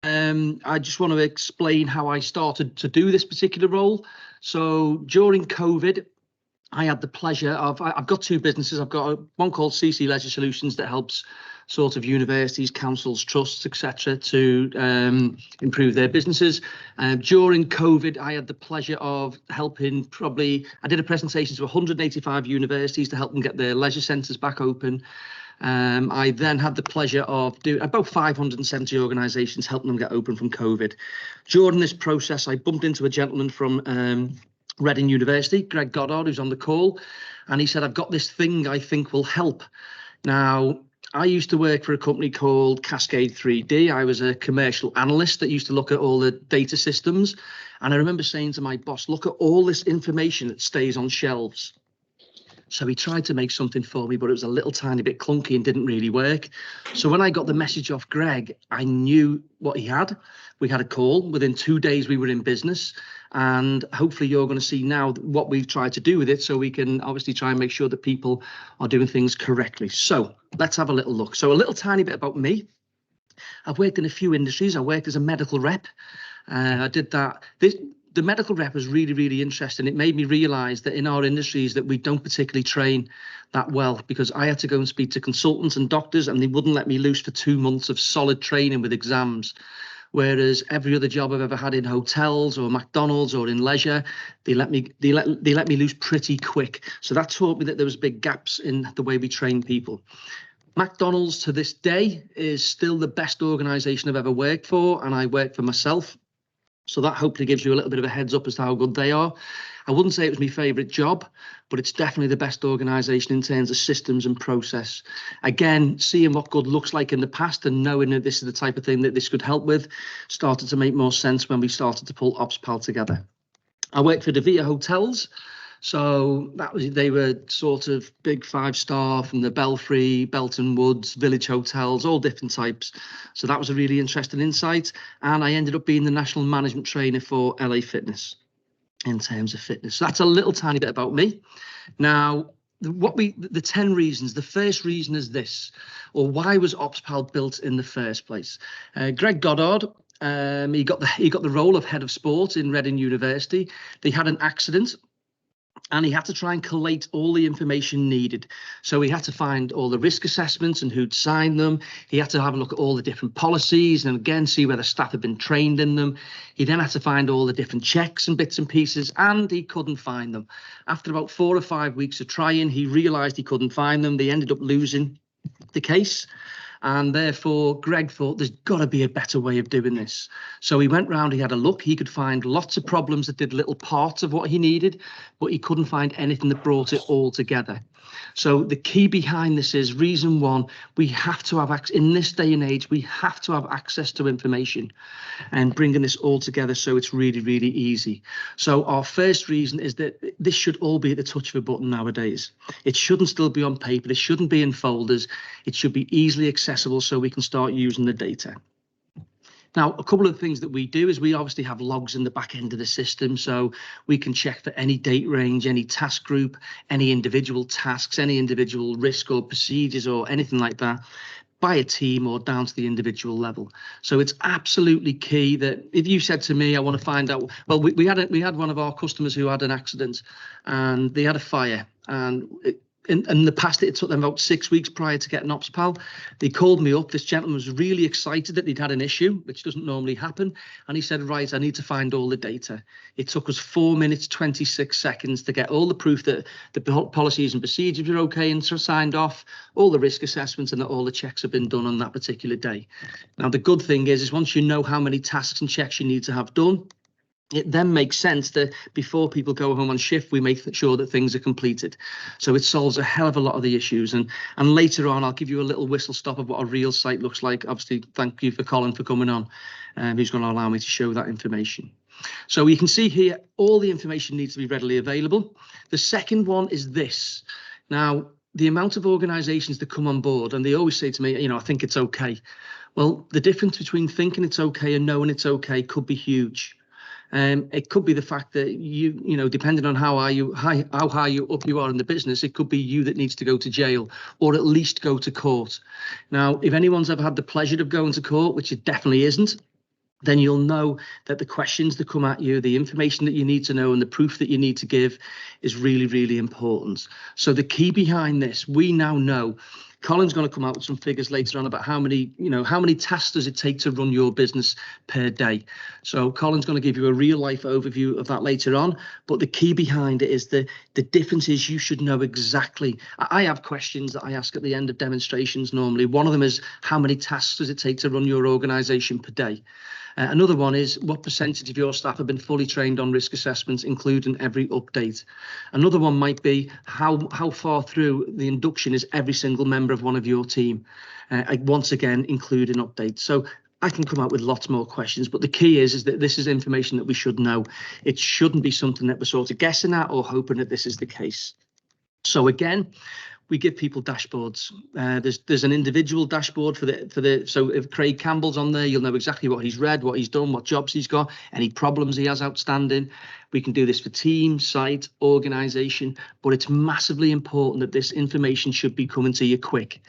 I just want to explain how I started to do this particular role. So during COVID, I had the pleasure of, I've got two businesses. I've got one called CC Leisure Solutions that helps sort of universities, councils, trusts, etc. to improve their businesses. During COVID, I had the pleasure of helping I did a presentation to 185 universities to help them get their leisure centres back open. I then had the pleasure of doing about 570 organisations, helping them get open from COVID. During this process, I bumped into a gentleman from Reading University, Greg Goddard, who's on the call, and he said, I've got this thing I think will help. Now, I used to work for a company called Cascade 3D. I was a commercial analyst that used to look at all the data systems. And I remember saying to my boss, look at all this information that stays on shelves. So he tried to make something for me, but it was a little tiny bit clunky and didn't really work. So when I got the message off Greg, I knew what he had. We had a call. Within 2 days, we were in business. And hopefully you're going to see now what we've tried to do with it, so we can obviously try and make sure that people are doing things correctly. So let's have a little look. So a little tiny bit about me. I've worked in a few industries. I worked as a medical rep. I did that. The medical rep was really, really interesting. It made me realise that in our industries that we don't particularly train that well, because I had to go and speak to consultants and doctors, and they wouldn't let me loose for 2 months of solid training with exams. Whereas every other job I've ever had in hotels or McDonald's or in leisure, they let me loose pretty quick. So that taught me that there was big gaps in the way we train people. McDonald's to this day is still the best organisation I've ever worked for, and I work for myself. So that hopefully gives you a little bit of a heads up as to how good they are. I wouldn't say it was my favourite job, but it's definitely the best organisation in terms of systems and process. Again, seeing what good looks like in the past and knowing that this is the type of thing that this could help with started to make more sense when we started to pull Opspal together. I worked for the Via Hotels. So they were sort of big 5-star from the Belfry, Belton Woods, Village Hotels, all different types. So that was a really interesting insight. And I ended up being the national management trainer for LA Fitness in terms of fitness. So that's a little tiny bit about me. Now, the 10 reasons, the first reason is this, or why was Opspal built in the first place? Greg Goddard, he got the role of head of sport in Reading University. They had an accident, and he had to try and collate all the information needed. So he had to find all the risk assessments and who'd signed them. He had to have a look at all the different policies and again, see whether staff had been trained in them. He then had to find all the different checks and bits and pieces, and he couldn't find them. After about 4 or 5 weeks of trying, he realized he couldn't find them. They ended up losing the case. And therefore, Greg thought there's got to be a better way of doing this. So he went round, he had a look, he could find lots of problems that did little parts of what he needed, but he couldn't find anything that brought it all together. So the key behind this is reason one, we have to have access, in this day and age, we have to have access to information and bringing this all together so it's really, really easy. So our first reason is that this should all be at the touch of a button nowadays. It shouldn't still be on paper, it shouldn't be in folders, it should be easily accessible so we can start using the data. Now, a couple of things that we do is we obviously have logs in the back end of the system, so we can check for any date range, any task group, any individual tasks, any individual risk or procedures or anything like that by a team or down to the individual level. So it's absolutely key that if you said to me, I want to find out, well, we had one of our customers who had an accident and they had a fire, and in the past, it took them about 6 weeks prior to getting Opspal. They called me up. This gentleman was really excited that they'd had an issue, which doesn't normally happen. And he said, right, I need to find all the data. It took us 4 minutes, 26 seconds to get all the proof that the policies and procedures were okay and signed off, all the risk assessments, and that all the checks have been done on that particular day. Now, the good thing is once you know how many tasks and checks you need to have done, it then makes sense that before people go home on shift, we make sure that things are completed. So it solves a hell of a lot of the issues. And later on, I'll give you a little whistle stop of what a real site looks like. Obviously, thank you for Colin for coming on. Who's going to allow me to show that information. So you can see here, all the information needs to be readily available. The second one is this. Now, the amount of organisations that come on board, and they always say to me, you know, I think it's okay. Well, the difference between thinking it's okay and knowing it's okay could be huge. It could be the fact that you know, depending on how high you up you are in the business, it could be you that needs to go to jail or at least go to court. Now, if anyone's ever had the pleasure of going to court, which it definitely isn't, then you'll know that the questions that come at you, the information that you need to know, and the proof that you need to give is really, really important. So the key behind this, we now know, Colin's going to come out with some figures later on about how many tasks does it take to run your business per day. So Colin's going to give you a real life overview of that later on. But the key behind it is the difference is you should know exactly. I have questions that I ask at the end of demonstrations normally. One of them is, how many tasks does it take to run your organization per day? Another one is, what percentage of your staff have been fully trained on risk assessments, including every update? Another one might be, how far through the induction is every single member of one of your team? Once again, including updates. So I can come out with lots more questions, but the key is that this is information that we should know. It shouldn't be something that we're sort of guessing at or hoping that this is the case. So again, we give people dashboards. There's an individual dashboard for the so if Craig Campbell's on there, you'll know exactly what he's read, what he's done, what jobs he's got, any problems he has outstanding. We can do this for team, site, organization, but it's massively important that this information should be coming to you quick.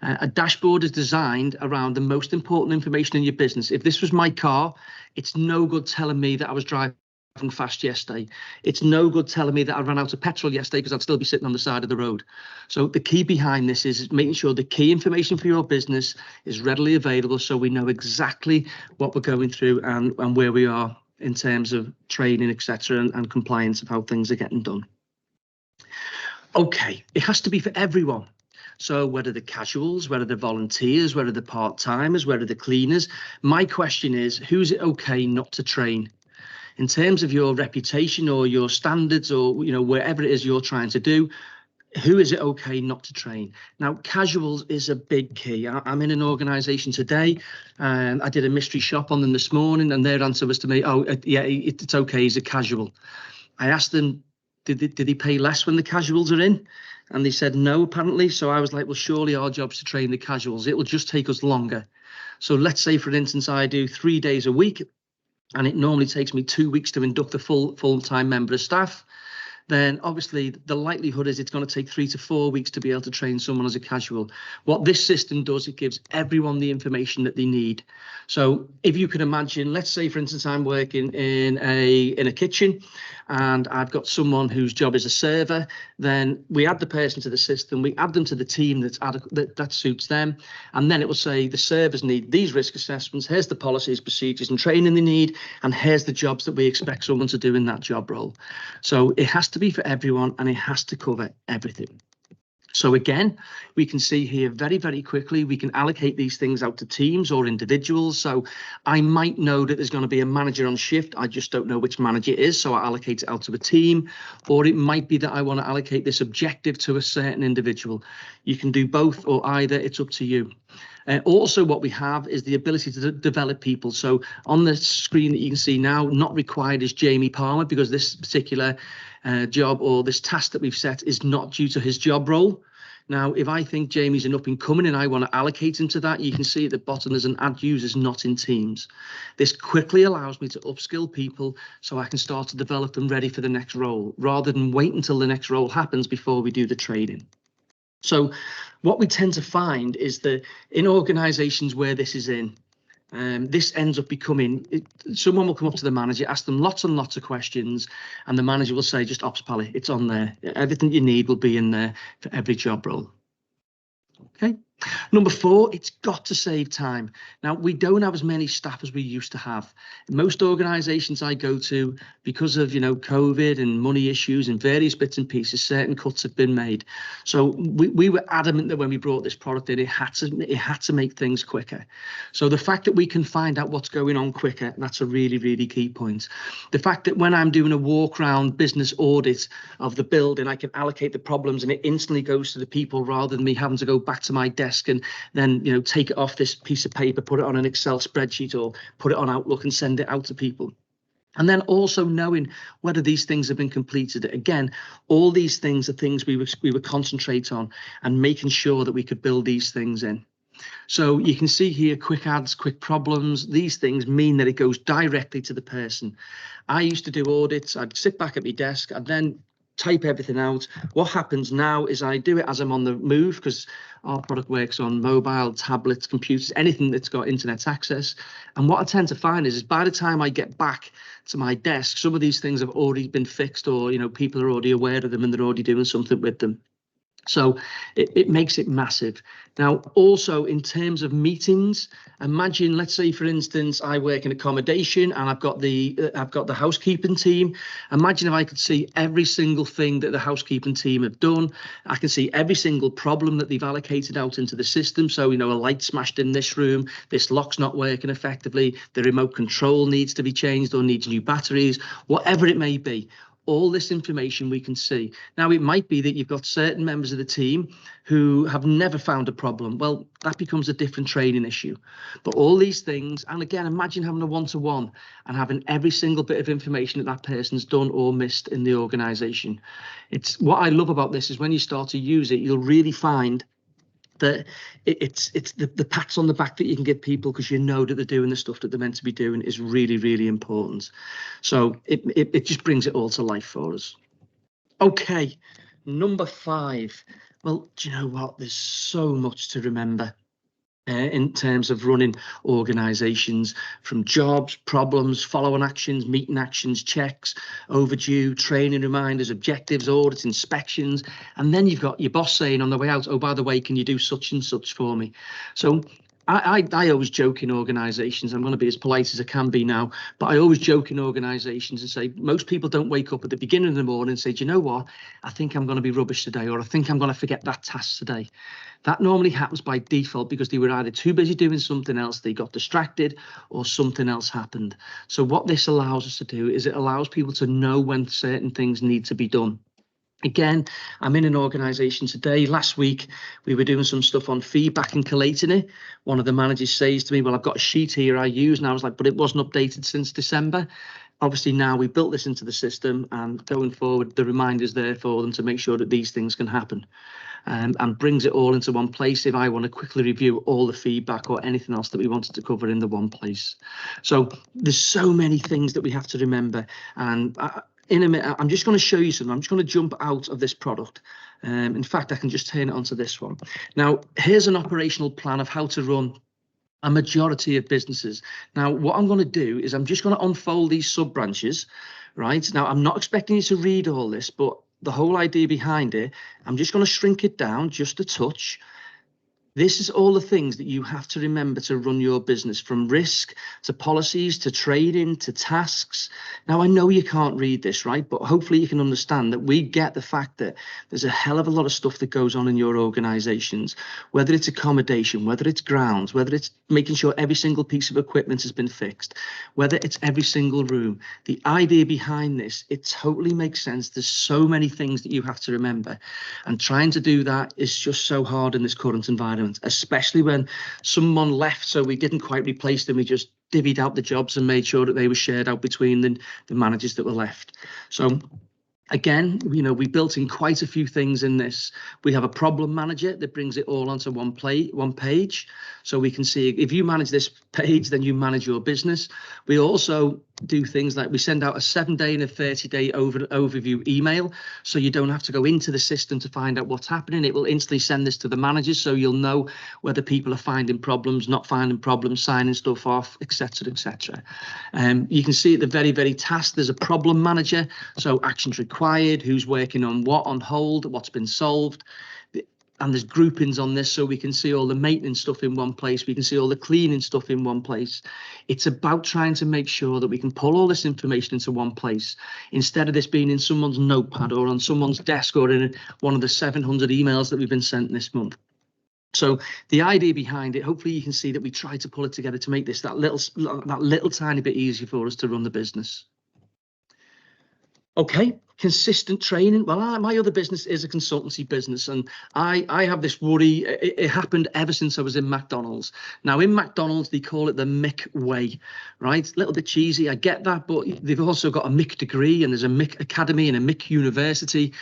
A dashboard is designed around the most important information in your business. If this was my car, it's no good telling me that I was driving fast yesterday. It's no good telling me that I ran out of petrol yesterday, because I'd still be sitting on the side of the road. So the key behind this is making sure the key information for your business is readily available, so we know exactly what we're going through and where we are in terms of training, etc., and compliance of how things are getting done. Okay, it has to be for everyone. So whether the casuals, whether the volunteers, whether the part-timers, whether the cleaners, my question is, who's it okay not to train? In terms of your reputation or your standards, or wherever it is you're trying to do, who is it okay not to train? Now, casuals is a big key. I'm in an organisation today, and I did a mystery shop on them this morning, and their answer was to me, "Oh, yeah, it's okay. He's a casual." I asked them, did he pay less when the casuals are in? And they said no, apparently. So I was like, well, surely our job's to train the casuals. It will just take us longer. So let's say, for instance, I do 3 days a week, and it normally takes me 2 weeks to induct a full-time member of staff. Then obviously the likelihood is it's going to take 3 to 4 weeks to be able to train someone as a casual. What this system does, it gives everyone the information that they need. So if you can imagine, let's say, for instance, I'm working in a kitchen, and I've got someone whose job is a server. Then we add the person to the system, we add them to the team that suits them, and then it will say the servers need these risk assessments, here's the policies, procedures and training they need, and here's the jobs that we expect someone to do in that job role. So it has to be for everyone, and it has to cover everything. So again, we can see here very, very quickly, we can allocate these things out to teams or individuals. So I might know that there's going to be a manager on shift. I just don't know which manager it is, so I allocate it out to a team. Or it might be that I want to allocate this objective to a certain individual. You can do both or either, it's up to you. Also, what we have is the ability to develop people. So on the screen that you can see now, not required is Jamie Palmer, because this particular job or this task that we've set is not due to his job role. Now, if I think Jamie's an up and coming and I want to allocate him to that, you can see at the bottom there's an add users not in teams. This quickly allows me to upskill people so I can start to develop them ready for the next role, rather than wait until the next role happens before we do the training. So what we tend to find is that in organizations where this is in, this ends up becoming, someone will come up to the manager, ask them lots and lots of questions, and the manager will say, just Opspal, it's on there. Everything you need will be in there for every job role. Okay. Number 4, it's got to save time. Now, we don't have as many staff as we used to have. Most organizations I go to, because of, COVID and money issues and various bits and pieces, certain cuts have been made. So we were adamant that when we brought this product in, it had to make things quicker. So the fact that we can find out what's going on quicker, that's a really, really key point. The fact that when I'm doing a walk around business audit of the building, I can allocate the problems and it instantly goes to the people, rather than me having to go back to my desk and then take it off this piece of paper, put it on an Excel spreadsheet or put it on Outlook and send it out to people. And then also knowing whether these things have been completed. Again, all these things are things we would concentrate on, and making sure that we could build these things in. So you can see here, quick adds, quick problems. These things mean that it goes directly to the person. I used to do audits. I'd sit back at my desk. I'd then type everything out. What happens now is I do it as I'm on the move, because our product works on mobile, tablets, computers, anything that's got internet access. And what I tend to find is by the time I get back to my desk, some of these things have already been fixed, or people are already aware of them and they're already doing something with them. So it makes it massive. Now, also in terms of meetings, imagine, let's say, for instance, I work in accommodation and I've got the housekeeping team. Imagine if I could see every single thing that the housekeeping team have done. I can see every single problem that they've allocated out into the system. So, a light smashed in this room, this lock's not working effectively, the remote control needs to be changed or needs new batteries, whatever it may be. All this information we can see. Now, it might be that you've got certain members of the team who have never found a problem. Well, that becomes a different training issue. But all these things, and again, imagine having a one-to-one and having every single bit of information that person's done or missed in the organization. It's what I love about this is when you start to use it, you'll really find that it's the pats on the back that you can give people because that they're doing the stuff that they're meant to be doing is really, really important. So it just brings it all to life for us. Okay, number 5. Well, do you know what? There's so much to remember. In terms of running organizations, from jobs, problems, follow-on actions, meeting actions, checks, overdue, training reminders, objectives, audits, inspections. And then you've got your boss saying on the way out, oh, by the way, can you do such and such for me? So I always joke in organizations, I'm going to be as polite as I can be now, but I always joke in organizations and say most people don't wake up at the beginning of the morning and say, do you know what, I think I'm going to be rubbish today, or I think I'm going to forget that task today. That normally happens by default because they were either too busy doing something else, they got distracted, or something else happened. So what this allows us to do is it allows people to know when certain things need to be done. Again, I'm in an organisation today. Last week, we were doing some stuff on feedback and collating it. One of the managers says to me, well, I've got a sheet here I use. And I was like, but it wasn't updated since December. Obviously, now we built this into the system, and going forward, the reminder's there for them to make sure that these things can happen. And brings it all into one place if I want to quickly review all the feedback or anything else that we wanted to cover in the one place. So there's so many things that we have to remember. And in a minute, I'm just going to show you something. I'm just going to jump out of this product. In fact, I can just turn it onto this one. Now, here's an operational plan of how to run a majority of businesses. Now, what I'm going to do is I'm just going to unfold these sub branches, right? Now, I'm not expecting you to read all this, but the whole idea behind it, I'm just going to shrink it down just a touch. This is all the things that you have to remember to run your business, from risk to policies to trading to tasks. Now, I know you can't read this, right? But hopefully you can understand that we get the fact that there's a hell of a lot of stuff that goes on in your organizations, whether it's accommodation, whether it's grounds, whether it's making sure every single piece of equipment has been fixed, whether it's every single room. The idea behind this, it totally makes sense. There's so many things that you have to remember. And trying to do that is just so hard in this current environment, especially when someone left, so we didn't quite replace them. We just divvied out the jobs and made sure that they were shared out between the managers that were left. So again, we built in quite a few things in this. We have a problem manager that brings it all onto one page. So we can see if you manage this page, then you manage your business. We also do things like we send out a 7-day and a 30-day overview email. So you don't have to go into the system to find out what's happening. It will instantly send this to the managers. So you'll know whether people are finding problems, not finding problems, signing stuff off, etc., etc. You can see at the very, very task, there's a problem manager. So actions required, who's working on what, on hold, what's been solved. And there's groupings on this, so we can see all the maintenance stuff in one place. We can see all the cleaning stuff in one place. It's about trying to make sure that we can pull all this information into one place, instead of this being in someone's notepad or on someone's desk or in one of the 700 emails that we've been sent this month. So the idea behind it, hopefully you can see that we try to pull it together to make this that little tiny bit easier for us to run the business. Okay, consistent training. Well, my other business is a consultancy business, and I have this worry. It happened ever since I was in McDonald's. Now, in McDonald's, they call it the Mick way, right? A little bit cheesy, I get that, but they've also got a Mick degree, and there's a Mick Academy and a Mick University.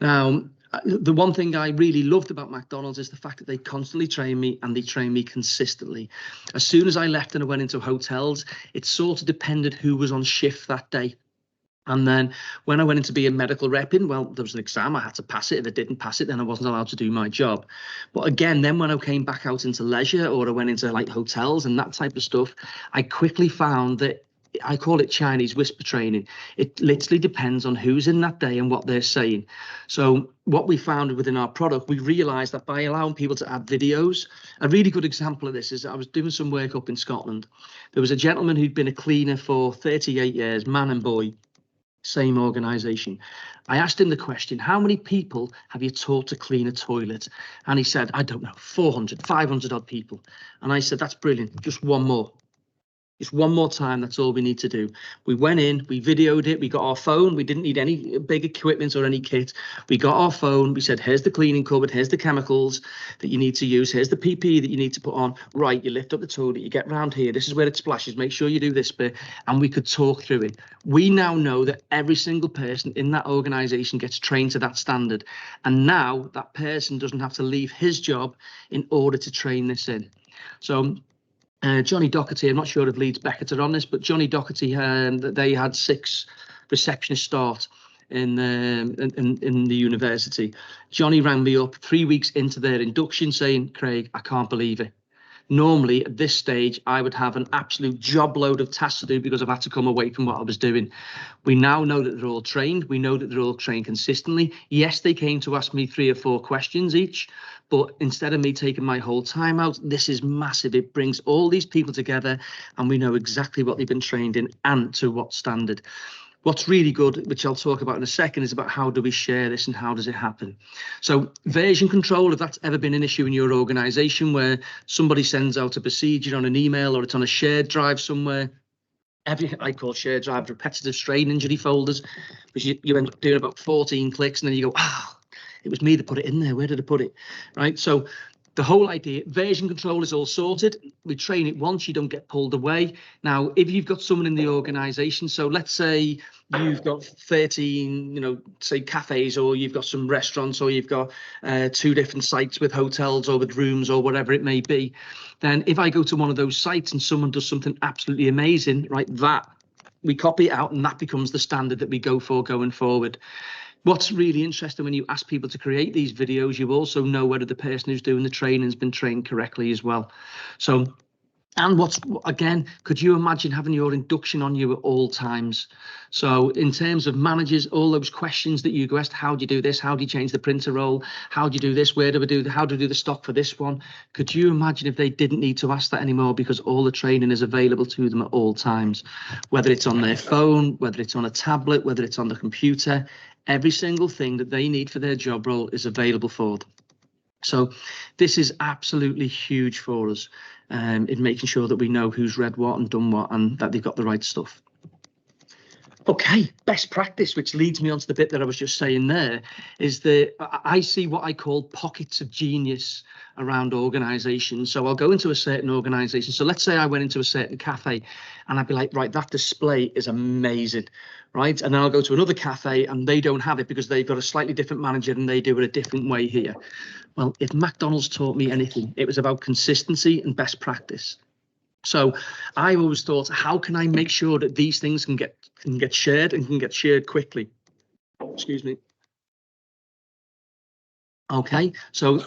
Now, the one thing I really loved about McDonald's is the fact that they constantly train me, and they train me consistently. As soon as I left and I went into hotels, it sort of depended who was on shift that day. And then when I went into being medical repping, well, there was an exam, I had to pass it. If I didn't pass it, then I wasn't allowed to do my job. But again, then when I came back out into leisure, or I went into like hotels and that type of stuff, I quickly found that I call it Chinese whisper training. It literally depends on who's in that day and what they're saying. So what we found within our product, we realized that by allowing people to add videos, a really good example of this is I was doing some work up in Scotland. There was a gentleman who'd been a cleaner for 38 years, man and boy, same organization. I asked him the question, how many people have you taught to clean a toilet? And he said, I don't know, 400, 500 odd people. And I said, that's brilliant, just one more. Just one more time, that's all we need to do. We went in, we videoed it, we got our phone, we didn't need any big equipment or any kit. We got our phone, we said, here's the cleaning cupboard, here's the chemicals that you need to use, here's the PPE that you need to put on. Right, you lift up the toilet, you get round here, this is where it splashes, make sure you do this bit, and we could talk through it. We now know that every single person in that organisation gets trained to that standard, and now that person doesn't have to leave his job in order to train this in. So Johnny Doherty, I'm not sure if Leeds Beckett are on this, but Johnny Doherty, they had 6 receptionists start in the university. Johnny rang me up 3 weeks into their induction saying, Craig, I can't believe it. Normally at this stage, I would have an absolute job load of tasks to do because I've had to come away from what I was doing. We now know that they're all trained. We know that they're all trained consistently. Yes, they came to ask me 3 or 4 questions each, but instead of me taking my whole time out, this is massive. It brings all these people together and we know exactly what they've been trained in and to what standard. What's really good, which I'll talk about in a second, is about how do we share this and how does it happen. So version control, if that's ever been an issue in your organization where somebody sends out a procedure on an email or it's on a shared drive somewhere, I call shared drive repetitive strain injury folders, because you end up doing about 14 clicks and then you go, it was me that put it in there. Where did I put it? Right. So the whole idea, version control is all sorted. We train it once, you don't get pulled away. Now, if you've got someone in the organization, so let's say you've got 13, say cafes, or you've got some restaurants, or you've got 2 different sites with hotels or with rooms or whatever it may be, then if I go to one of those sites and someone does something absolutely amazing, right, that we copy it out and that becomes the standard that we go for going forward. What's really interesting, when you ask people to create these videos, you also know whether the person who's doing the training has been trained correctly as well. So, and again, could you imagine having your induction on you at all times? So in terms of managers, all those questions that you go asked, how do you do this? How do you change the printer roll? How do you do this? Where do we do how do we do the stock for this one? Could you imagine if they didn't need to ask that anymore, because all the training is available to them at all times, whether it's on their phone, whether it's on a tablet, whether it's on the computer, every single thing that they need for their job role is available for them. So this is absolutely huge for us in making sure that we know who's read what and done what and that they've got the right stuff. Okay, best practice, which leads me on to the bit that I was just saying there, is that I see what I call pockets of genius around organizations. So I'll go into a certain organization. So let's say I went into a certain cafe and I'd be like, right, that display is amazing, right? And then I'll go to another cafe and they don't have it because they've got a slightly different manager and they do it a different way here. Well, if McDonald's taught me anything, it was about consistency and best practice. So I always thought, how can I make sure that these things can get shared and can get shared quickly? Excuse me. Okay, so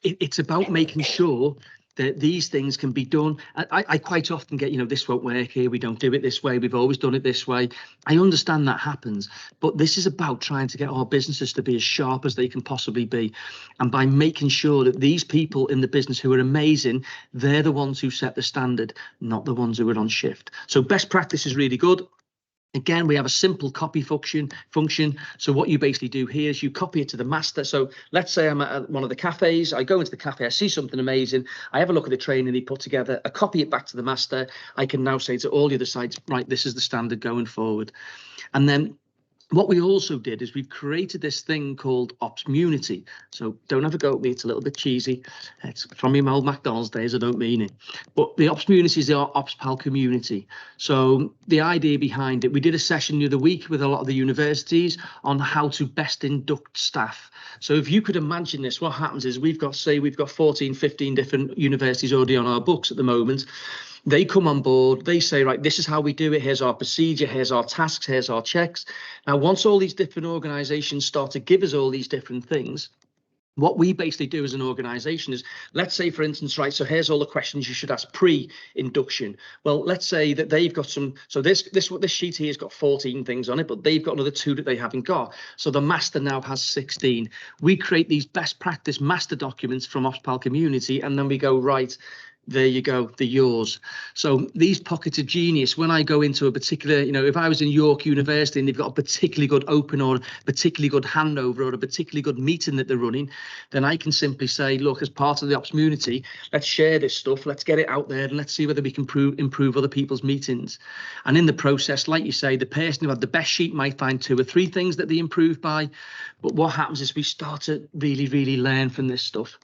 it's about making sure that these things can be done. I quite often get, this won't work here. We don't do it this way. We've always done it this way. I understand that happens, but this is about trying to get our businesses to be as sharp as they can possibly be. And by making sure that these people in the business who are amazing, they're the ones who set the standard, not the ones who are on shift. So best practice is really good. Again, we have a simple copy function. So what you basically do here is you copy it to the master. So let's say I'm at one of the cafes. I go into the cafe, I see something amazing. I have a look at the training he put together. I copy it back to the master. I can now say to all the other sites, right, this is the standard going forward. And then what we also did is we've created this thing called Opsmunity. So don't have a go at me, it's a little bit cheesy. It's from your old McDonald's days, I don't mean it. But the Opsmunity is our Opspal community. So the idea behind it, we did a session the other week with a lot of the universities on how to best induct staff. So if you could imagine this, what happens is we've got 14, 15 different universities already on our books at the moment. They come on board, they say, right, this is how we do it. Here's our procedure, here's our tasks, here's our checks. Now, once all these different organizations start to give us all these different things, what we basically do as an organization is, let's say, for instance, right, so here's all the questions you should ask pre-induction. Well, let's say that they've got some, so this sheet here has got 14 things on it, but they've got another 2 that they haven't got. So the master now has 16. We create these best practice master documents from Opspal community, and then we go, right, there you go, they're yours. So these pockets of genius, when I go into a particular, if I was in York University and they've got a particularly good open or a particularly good handover or a particularly good meeting that they're running, then I can simply say, look, as part of the ops community, let's share this stuff, let's get it out there, and let's see whether we can improve other people's meetings. And in the process, like you say, the person who had the best sheet might find 2 or 3 things that they improve by. But what happens is we start to really, really learn from this stuff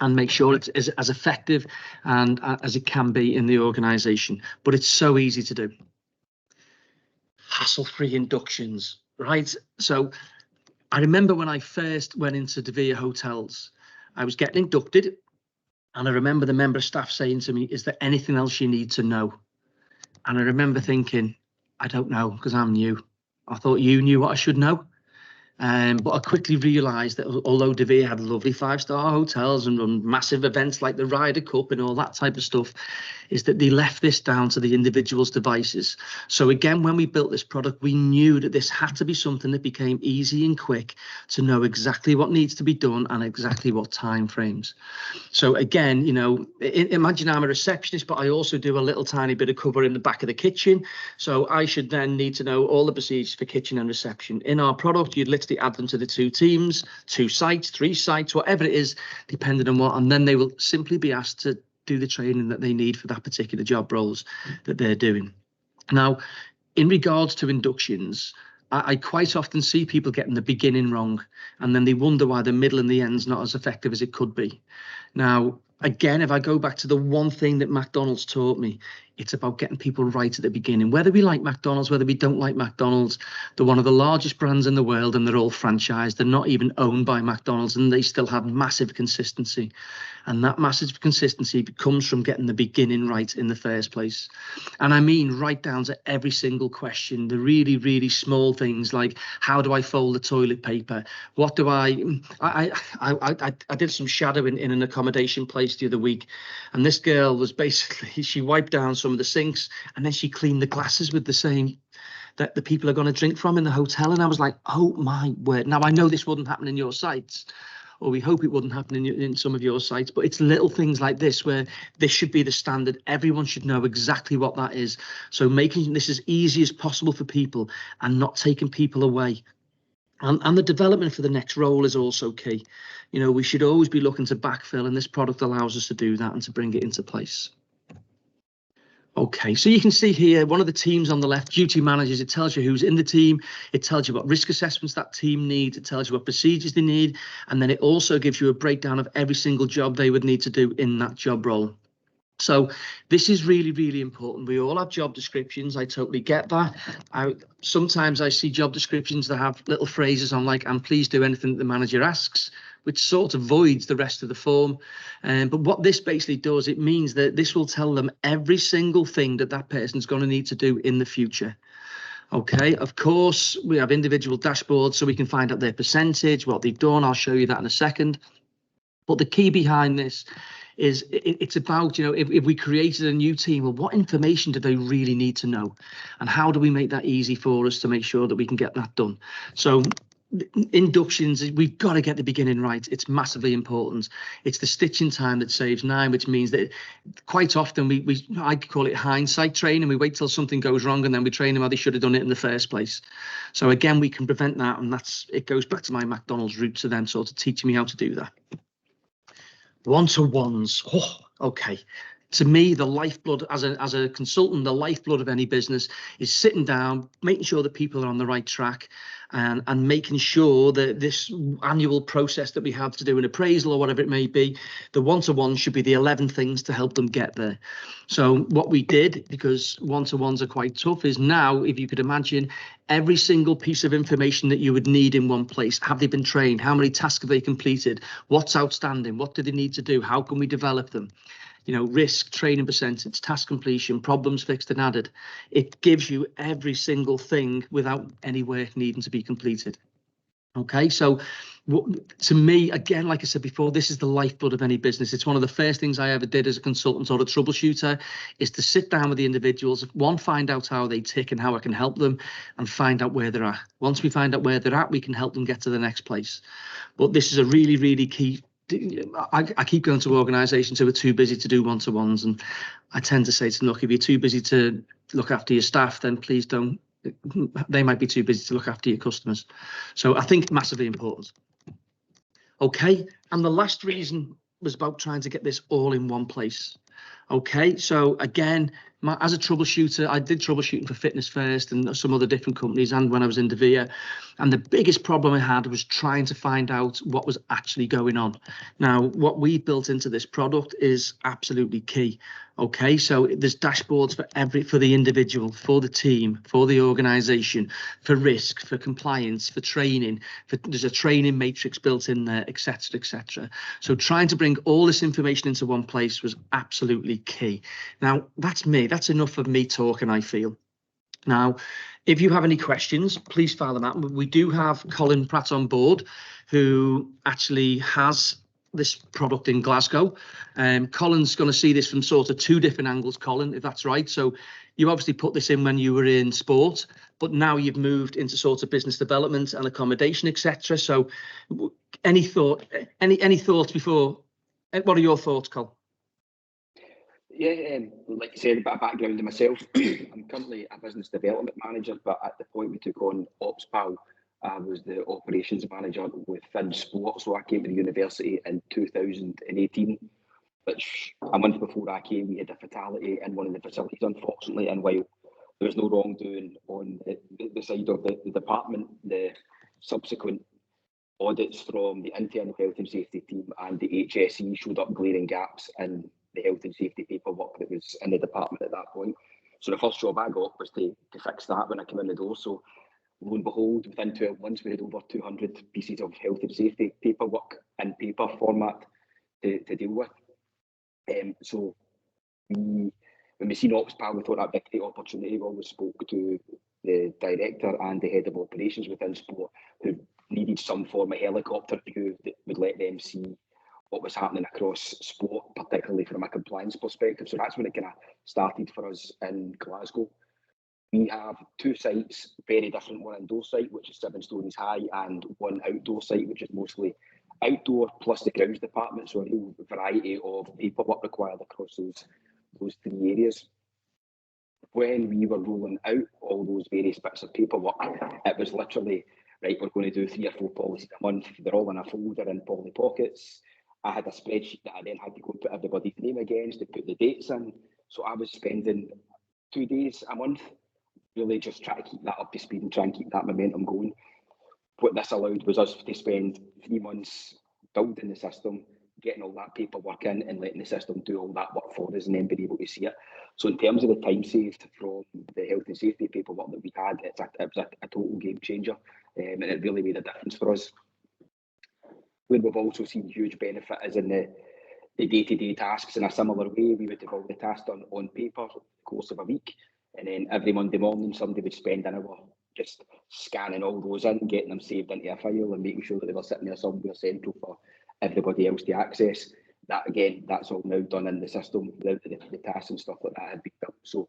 and make sure it's as effective and as it can be in the organization. But it's so easy to do. Hassle-free inductions, right? So I remember when I first went into De Vere Hotels, I was getting inducted, and I remember the member of staff saying to me, is there anything else you need to know? And I remember thinking, I don't know, because I'm new. I thought you knew what I should know. But I quickly realised that although De Vere had lovely 5-star hotels and run massive events like the Ryder Cup and all that type of stuff, is that they left this down to the individual's devices. So again, when we built this product, we knew that this had to be something that became easy and quick to know exactly what needs to be done and exactly what time frames. So again, imagine I'm a receptionist, but I also do a little tiny bit of cover in the back of the kitchen. So I should then need to know all the procedures for kitchen and reception. In our product, you'd literally add them to the 2 teams, 2 sites, 3 sites, whatever it is, depending on what, and then they will simply be asked to do the training that they need for that particular job roles that they're doing. Now, in regards to inductions, I quite often see people getting the beginning wrong, and then they wonder why the middle and the end's not as effective as it could be. Now, again, if I go back to the one thing that McDonald's taught me, it's about getting people right at the beginning. Whether we like McDonald's, whether we don't like McDonald's, they're one of the largest brands in the world and they're all franchised. They're not even owned by McDonald's, and they still have massive consistency. And that massive consistency comes from getting the beginning right in the first place. And I mean right down to every single question, the really, really small things like, how do I fold the toilet paper? What do I did some shadowing in an accommodation place the other week, and this girl was basically, she wiped down some of the sinks and then she cleaned the glasses with the same that the people are going to drink from in the hotel. And I was like, oh my word. Now, I know this wouldn't happen in your sites, or we hope it wouldn't happen in some of your sites, but it's little things like this where this should be the standard. Everyone should know exactly what that is. So making this as easy as possible for people and not taking people away. And the development for the next role is also key. We should always be looking to backfill, and this product allows us to do that and to bring it into place. Okay, so you can see here, one of the teams on the left, duty managers, it tells you who's in the team. It tells you what risk assessments that team needs. It tells you what procedures they need. And then it also gives you a breakdown of every single job they would need to do in that job role. So this is really, really important. We all have job descriptions. I totally get that. Sometimes I see job descriptions that have little phrases on like, and please do anything that the manager asks, which sort of voids the rest of the form. But what this basically does, it means that this will tell them every single thing that that person's going to need to do in the future. Okay, of course, we have individual dashboards so we can find out their percentage, what they've done. I'll show you that in a second. But the key behind this is it's about, if we created a new team, well, what information do they really need to know? And how do we make that easy for us to make sure that we can get that done? So inductions, we've got to get the beginning right. It's massively important. It's the stitching time that saves 9, which means that quite often I call it hindsight training. We wait till something goes wrong and then we train them how they should have done it in the first place. So again, we can prevent that, and it goes back to my McDonald's roots of them sort of teaching me how to do that. One-to-ones. Oh, okay. To me, the lifeblood as a consultant, the lifeblood of any business is sitting down, making sure that people are on the right track, and making sure that this annual process that we have to do an appraisal or whatever it may be, the one-to-one should be the 11 things to help them get there. So what we did, because one-to-ones are quite tough, is now, if you could imagine, every single piece of information that you would need in one place. Have they been trained? How many tasks have they completed? What's outstanding? What do they need to do? How can we develop them? risk, training percentage, task completion, problems fixed and added. It gives you every single thing without any work needing to be completed. Okay, so to me, again, like I said before, this is the lifeblood of any business. It's one of the first things I ever did as a consultant or a troubleshooter, is to sit down with the individuals, find out how they tick and how I can help them, and find out where they're at. Once we find out where they're at, we can help them get to the next place. But this is a really, really key. I keep going to organisations who are too busy to do one-to-ones, and I tend to say to them, look, if you're too busy to look after your staff, then please don't. They might be too busy to look after your customers. So I think massively important. Okay, and the last reason was about trying to get this all in one place. Okay, so again, as a troubleshooter, I did troubleshooting for Fitness First and some other different companies, and when I was in Devere, and the biggest problem I had was trying to find out what was actually going on. Now, what we built into this product is absolutely key. Okay, so there's dashboards for the individual, for the team, for the organization, for risk, for compliance, for training. There's a training matrix built in there, etc., etc. So trying to bring all this information into one place was absolutely key. Now, that's me. That's enough of me talking, I feel. Now, if you have any questions, please file them out. We do have Colin Pratt on board, who actually has this product in Glasgow. Colin's going to see this from sort of two different angles, Colin, if that's right. So you obviously put this in when you were in sport, but now you've moved into sort of business development and accommodation, etc. So any thoughts before? What are your thoughts, Col? Yeah, like you said, a bit of background to myself. I'm currently a business development manager, but at the point we took on Opspal, I was the operations manager within sport. So I came to the university in 2018, which a month before I came, we had a fatality in one of the facilities, unfortunately. And while there was no wrongdoing on the side of the department, the subsequent audits from the internal health and safety team and the HSE showed up glaring gaps in the health and safety paperwork that was in the department at that point. So the first job I got was to fix that when I came in the door. So lo and behold, within 12 months, we had over 200 pieces of health and safety paperwork in paper format to deal with. So when we seen Opspal, we thought that big great opportunity. We always spoke to the director and the head of operations within sport, who needed some form of helicopter view that would let them see what was happening across sport, particularly from a compliance perspective. So that's when it kind of started for us in Glasgow. We have two sites, very different. One indoor site, which is 7 stories high, and one outdoor site, which is mostly outdoor, plus the grounds department. So a real variety of paperwork required across those three areas. When we were rolling out all those various bits of paperwork, it was literally, right, we're going to do 3 or 4 policies a month. They're all in a folder in Polly Pockets. I had a spreadsheet that I then had to go and put everybody's name against to put the dates in. So I was spending 2 days a month really just trying to keep that up to speed and try and keep that momentum going. What this allowed was us to spend 3 months building the system, getting all that paperwork in and letting the system do all that work for us and then being able to see it. So in terms of the time saved from the health and safety paperwork that we had, it was a total game changer, and it really made a difference for us. Where we've also seen huge benefit is in the day-to-day tasks. In a similar way, we would have all the tasks done on paper over the course of a week, and then every Monday morning somebody would spend an hour just scanning all those in, getting them saved into a file and making sure that they were sitting there somewhere central for everybody else to access. That again, that's all now done in the system. The tasks and stuff like that had been built. So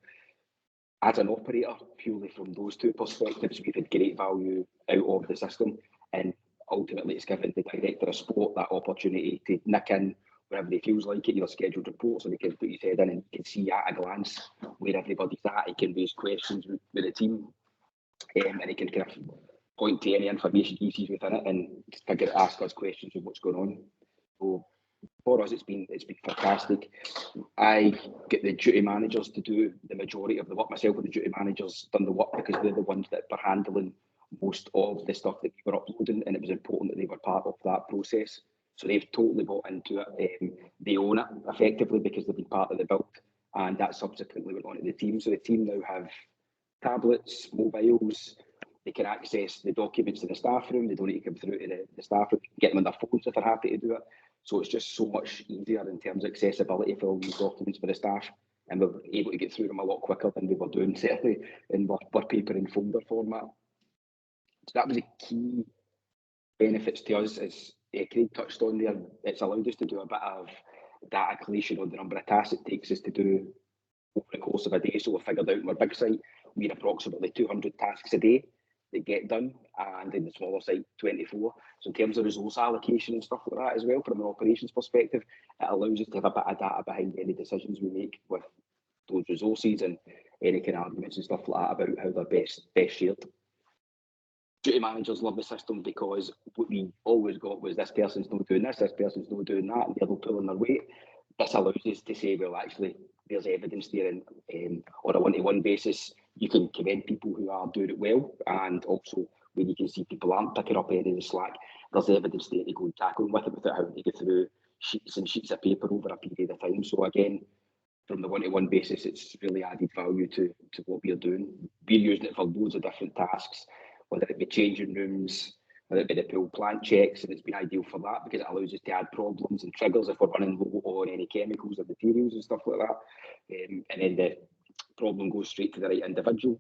as an operator, purely from those two perspectives, we've had great value out of the system, and ultimately it's given the director of sport that opportunity to nick in wherever he feels like it, your scheduled reports, so he can put his head in and he can see at a glance where everybody's at. He can raise questions with the team, and he can kind of point to any information he sees within it and ask us questions of what's going on. So for us, it's been fantastic. I get the duty managers to do the majority of the work myself, with the duty managers done the work because they're the ones that were handling most of the stuff that we were uploading, and it was important that they were part of that process. So they've totally bought into it. They own it effectively because they've been part of the build, and that subsequently went on to the team. So the team now have tablets, mobiles. They can access the documents in the staff room. They don't need to come through to the staff room. Get them on their phones if they're happy to do it. So it's just so much easier in terms of accessibility for all these documents for the staff, and we're able to get through them a lot quicker than we were doing, certainly in word paper and folder format. So that was a key benefits to us, as Craig touched on there. It's allowed us to do a bit of data collation on the number of tasks it takes us to do over the course of a day. So we figured out in our big site, we had approximately 200 tasks a day that get done, and in the smaller site, 24. So in terms of resource allocation and stuff like that as well, from an operations perspective, it allows us to have a bit of data behind any decisions we make with those resources and any kind of arguments and stuff like that about how they're best shared. Duty managers love the system because what we always got was this person's not doing this person's not doing that, and they're all pulling their weight. This allows us to say, well, actually, there's evidence there, and on a one-to-one basis, you can commend people who are doing it well, and also when you can see people aren't picking up any of the slack, there's evidence there to go and tackle with it without having to go through sheets and sheets of paper over a period of time. So again, from the one-to-one basis, it's really added value to what we're doing. We're using it for loads of different tasks, whether it be changing rooms, whether it be the pool plant checks, and it's been ideal for that because it allows us to add problems and triggers if we're running low on any chemicals or materials and stuff like that. And then the problem goes straight to the right individual,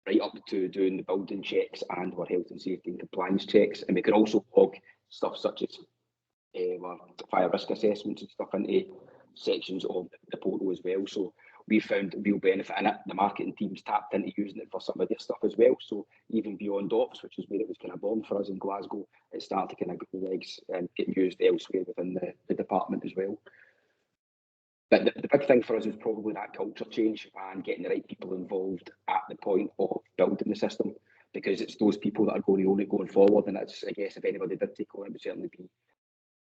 right up to doing the building checks and our health and safety and compliance checks. And we can also log stuff such as fire risk assessments and stuff into sections of the portal as well. So we found real benefit in it. The marketing teams tapped into using it for some of their stuff as well. So even beyond Ops, which is where it was kind of born for us in Glasgow, it started to kind of grow legs and get used elsewhere within the department as well. But the big thing for us was probably that culture change and getting the right people involved at the point of building the system, because it's those people that are going to own it going forward. And that's, I guess, if anybody did take on it, would certainly be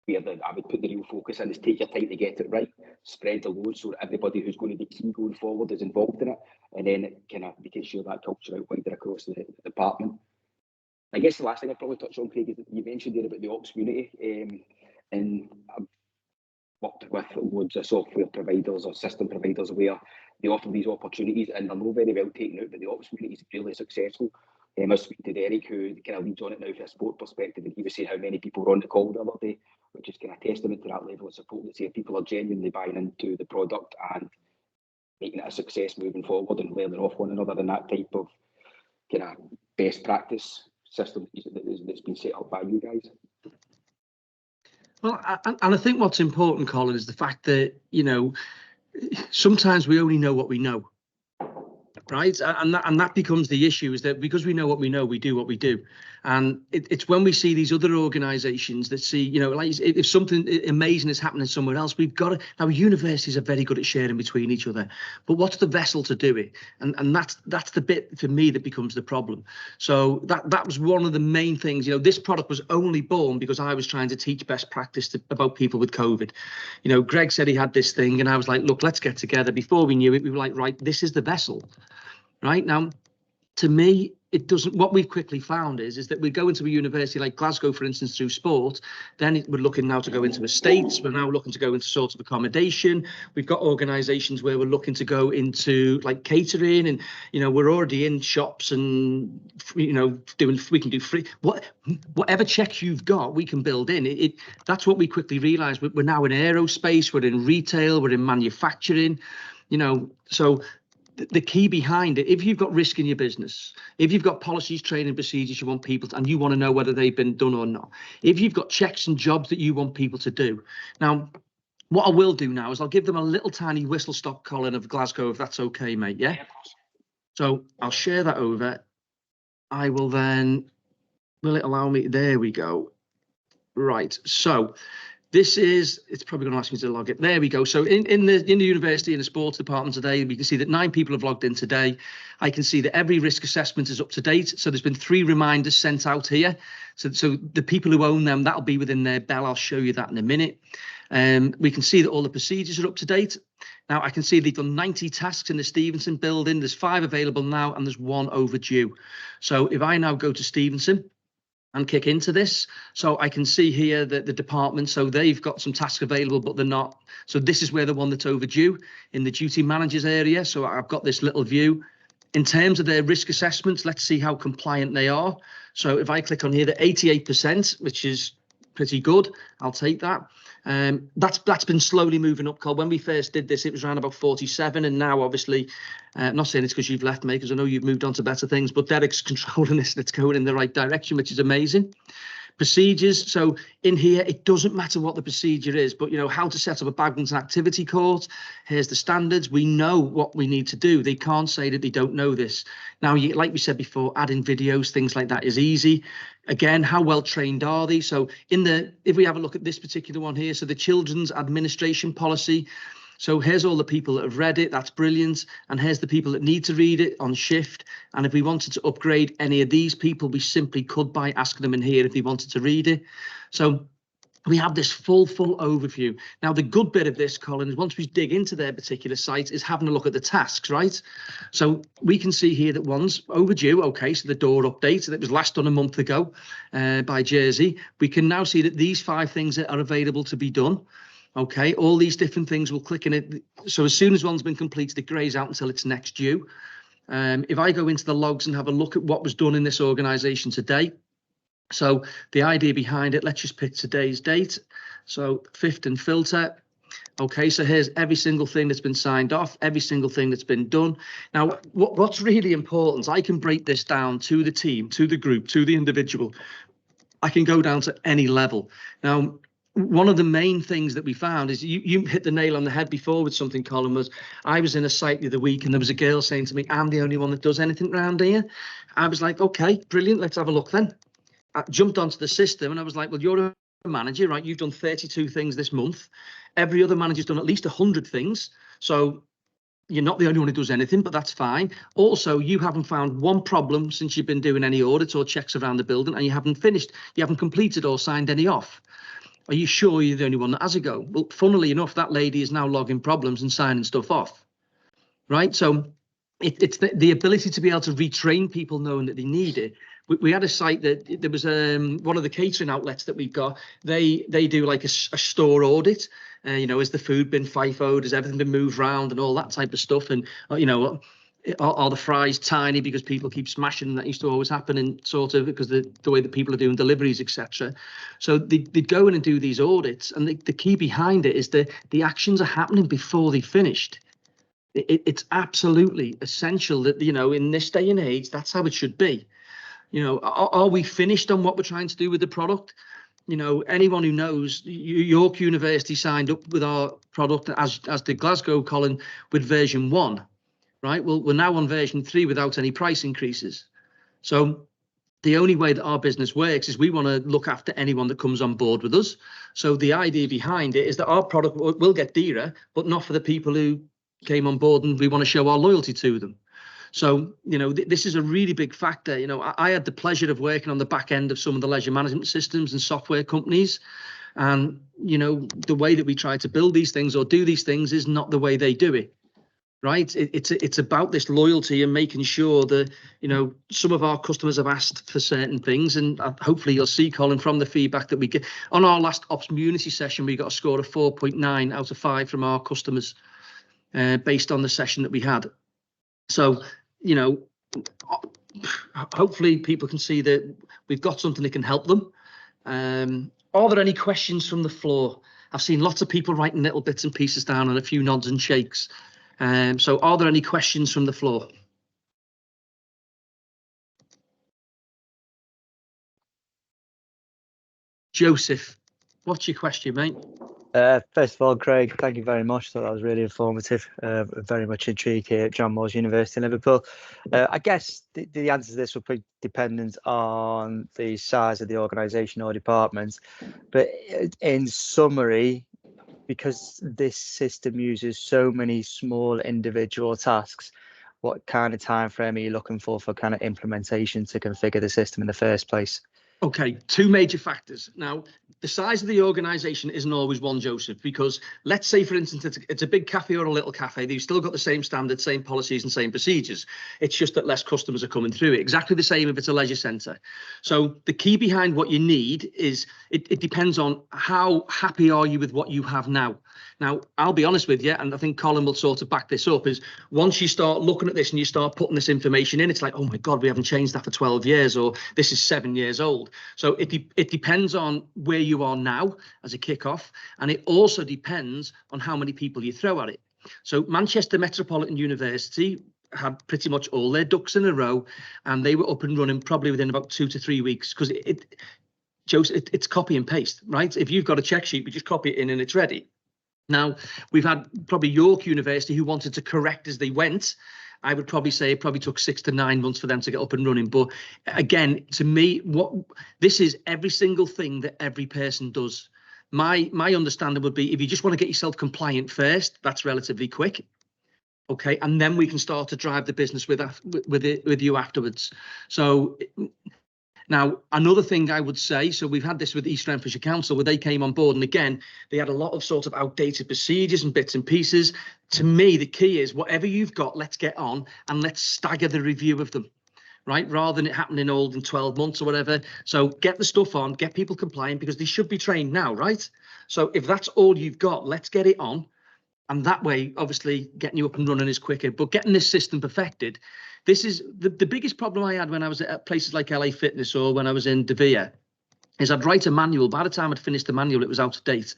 where I would put the real focus in, is take your time to get it right, spread the load so that everybody who's going to be key going forward is involved in it, and then kind of we can share that culture out wider across the department. I guess the last thing I'd probably touch on, Craig, is you mentioned there about the ops community, and I've worked with loads of software providers or system providers where they offer these opportunities and they're not very well taken out, but the ops community is really successful. I was speaking to Derek, who kind of leads on it now from a sport perspective, and he was saying how many people were on the call the other day, which is kind of testament to that level of support, that say people are genuinely buying into the product and making it a success moving forward and learning off one another, and that type of kind of best practice system that's been set up by you guys. Well, and I think what's important, Colin, is the fact that, you know, sometimes we only know what we know. Right, and that becomes the issue, is that because we know what we know, we do what we do. And it's when we see these other organisations that see, you know, like if something amazing is happening somewhere else, we've got to. Now, universities are very good at sharing between each other, but what's the vessel to do it? And that's the bit for me that becomes the problem. So that was one of the main things. You know, this product was only born because I was trying to teach best practice about people with COVID. You know, Greg said he had this thing, and I was like, look, let's get together. Before we knew it, we were like, right, this is the vessel. Right now, to me, it doesn't. What we've quickly found is that we go into a university like Glasgow, for instance, through sport. Then we're looking now to go into estates. We're now looking to go into sort of accommodation. We've got organisations where we're looking to go into like catering, and you know, we're already in shops and you know we can do free whatever checks you've got, we can build in. That's what we quickly realised. We're now in aerospace. We're in retail. We're in manufacturing. You know, so. The key behind it, if you've got risk in your business, if you've got policies, training, procedures you want people to, and you want to know whether they've been done or not, if you've got checks and jobs that you want people to do. Now, what I will do now is I'll give them a little tiny whistle stop, Colin, of Glasgow, if that's okay, mate. Yeah. So I'll share that over. I will then, will it allow me? There we go. Right. So this is, it's probably going to ask me to log it. There we go. So in the university, in the sports department today, we can see that 9 people have logged in today. I can see that every risk assessment is up to date. So there's been 3 reminders sent out here. So the people who own them, that'll be within their bell. I'll show you that in a minute. We can see that all the procedures are up to date. Now I can see they've done 90 tasks in the Stevenson building. There's 5 available now and there's 1 overdue. So if I now go to Stevenson and kick into this, so I can see here that the department, so they've got some tasks available, but they're not. So this is where the one that's overdue in the duty managers area. So I've got this little view. In terms of their risk assessments, let's see how compliant they are. So if I click on here, they're 88%, which is pretty good. I'll take that. That's been slowly moving up, Col. When we first did this, it was around about 47, and now obviously, I'm not saying it's because you've left me, because I know you've moved on to better things, but Derek's controlling this and it's going in the right direction, which is amazing. Procedures. So in here, it doesn't matter what the procedure is, but how to set up a badminton activity court. Here's the standards. We know what we need to do. They can't say that they don't know this. Now, like we said before, adding videos, things like that is easy. Again, how well trained are they? So if we have a look at this particular one here, so the children's administration policy. So here's all the people that have read it. That's brilliant. And here's the people that need to read it on shift. And if we wanted to upgrade any of these people, we simply could by asking them in here if they wanted to read it. So we have this full overview. Now, the good bit of this, Colin, is once we dig into their particular site is having a look at the tasks, right? So we can see here that one's overdue. Okay, so the door update that was last done a month ago by Jersey. We can now see that these 5 things that are available to be done. Okay, all these different things will click in it. So as soon as one's been completed, it grays out until it's next due. If I go into the logs and have a look at what was done in this organisation today. So the idea behind it, let's just pick today's date. So 5th and filter. Okay, so here's every single thing that's been signed off, every single thing that's been done. Now, what's really important is I can break this down to the team, to the group, to the individual. I can go down to any level. Now, one of the main things that we found is you hit the nail on the head before with something, Colin, was I was in a site the other week and there was a girl saying to me, I'm the only one that does anything around here. I was like, okay, brilliant. Let's have a look then. I jumped onto the system and I was like, well, you're a manager, right? You've done 32 things this month. Every other manager's done at least 100 things. So you're not the only one who does anything, but that's fine. Also, you haven't found one problem since you've been doing any audits or checks around the building, and you haven't completed or signed any off. Are you sure you're the only one that has a go? Well, funnily enough, that lady is now logging problems and signing stuff off, right? So it's the ability to be able to retrain people knowing that they need it. We had a site that there was one of the catering outlets that we've got. They do like a store audit. Has the food been FIFO'd? Has everything been moved around and all that type of stuff? And are the fries tiny because people keep smashing? That used to always happen in sort of because the way that people are doing deliveries, etc. So they'd go in and do these audits, and the key behind it is the actions are happening before they finished. It's absolutely essential that in this day and age that's how it should be. Are we finished on what we're trying to do with the product? Anyone who knows, York University signed up with our product as did Glasgow, Colin, with version 1. Right, well, we're now on version 3 without any price increases. So the only way that our business works is we want to look after anyone that comes on board with us. So the idea behind it is that our product will get dearer, but not for the people who came on board, and we want to show our loyalty to them. So, this is a really big factor. I had the pleasure of working on the back end of some of the leisure management systems and software companies. And, the way that we try to build these things or do these things is not the way they do it. Right, it's about this loyalty and making sure that some of our customers have asked for certain things, and hopefully you'll see, Colin, from the feedback that we get on our last Ops Community session, we got a score of 4.9 out of 5 from our customers based on the session that we had. So hopefully people can see that we've got something that can help them. Are there any questions from the floor? I've seen lots of people writing little bits and pieces down and a few nods and shakes. So are there any questions from the floor? Joseph, what's your question, mate? First of all, Craig, thank you very much. Thought that was really informative. Very much intrigued here at John Moores University in Liverpool. I guess the answer to this will be dependent on the size of the organisation or department. But in summary, because this system uses so many small individual tasks, what kind of time frame are you looking for kind of implementation to configure the system in the first place? Okay, 2 major factors. Now, the size of the organisation isn't always one, Joseph, because let's say, for instance, it's a big cafe or a little cafe. They've still got the same standards, same policies and same procedures. It's just that less customers are coming through it. Exactly the same if it's a leisure centre. So the key behind what you need is it depends on how happy are you with what you have now. Now, I'll be honest with you, and I think Colin will sort of back this up, is once you start looking at this and you start putting this information in, it's like, oh my God, we haven't changed that for 12 years, or this is 7 years old. So it depends on where you are now as a kickoff, and it also depends on how many people you throw at it. So Manchester Metropolitan University had pretty much all their ducks in a row, and they were up and running probably within about 2 to 3 weeks, because it's copy and paste, right? If you've got a check sheet, we just copy it in and it's ready. Now, we've had probably York University who wanted to correct as they went. I would probably say it probably took 6 to 9 months for them to get up and running. But again, to me, this is every single thing that every person does. My understanding would be, if you just want to get yourself compliant first, that's relatively quick. Okay, and then we can start to drive the business with you afterwards. So now, another thing I would say, so we've had this with East Renfrewshire Council, where they came on board, and again, they had a lot of sort of outdated procedures and bits and pieces. To me, the key is whatever you've got, let's get on and let's stagger the review of them, right? Rather than it happening all in 12 months or whatever. So get the stuff on, get people compliant, because they should be trained now, right? So if that's all you've got, let's get it on. And that way, obviously, getting you up and running is quicker. But getting this system perfected, this is the biggest problem I had when I was at places like LA Fitness or when I was in Devere, is I'd write a manual. By the time I'd finished the manual, it was out of date.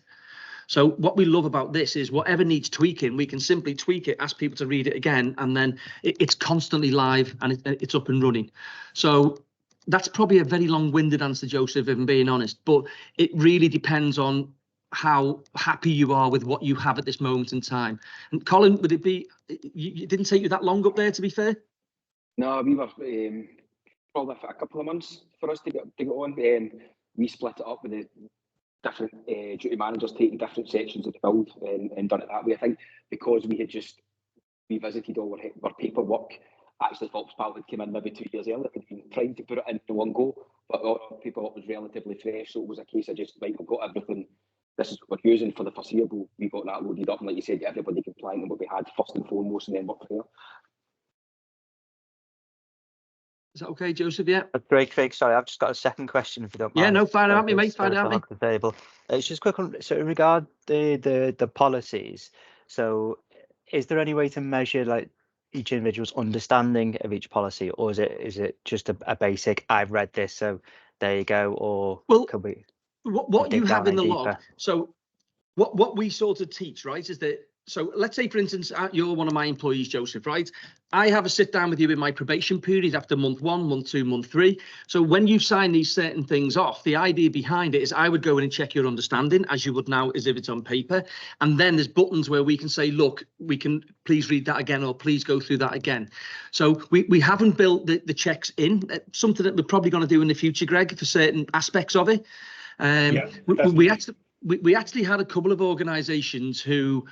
So what we love about this is whatever needs tweaking, we can simply tweak it, ask people to read it again, and then it's constantly live and it's up and running. So that's probably a very long-winded answer, Joseph, if I'm being honest, but it really depends on how happy you are with what you have at this moment in time. And Colin, would it be, it didn't take you that long up there, to be fair? No, we were probably for a couple of months for us to get on. We split it up with the different duty managers taking different sections of the build and done it that way. I think because we had just revisited all our paperwork, actually Opspal had come in maybe 2 years earlier and been trying to put it in one go, but all our paperwork was relatively fresh, so it was a case of just, right, we've got everything. This is what we're using for the foreseeable. We got that loaded up, and like you said, everybody compliant with what we had first and foremost, and then work there. Is that okay, Joseph? Yeah. Great, Craig. Sorry, I've just got a second question, if you don't mind. Yeah, no, fire out me, mate. Fire out me. The table. It's just quick one. So in regard the policies, so is there any way to measure like each individual's understanding of each policy, or is it just a basic, I've read this, so there you go, or could we? What you have in the log, so what we sort of teach, right, is that, so let's say, for instance, you're one of my employees, Joseph, right? I have a sit down with you in my probation period after month 1, month 2, month 3. So when you sign these certain things off, the idea behind it is I would go in and check your understanding, as you would now as if it's on paper. And then there's buttons where we can say, look, we can please read that again, or please go through that again. So we haven't built the checks in, something that we're probably going to do in the future, Greg, for certain aspects of it. We actually had a couple of organisations who,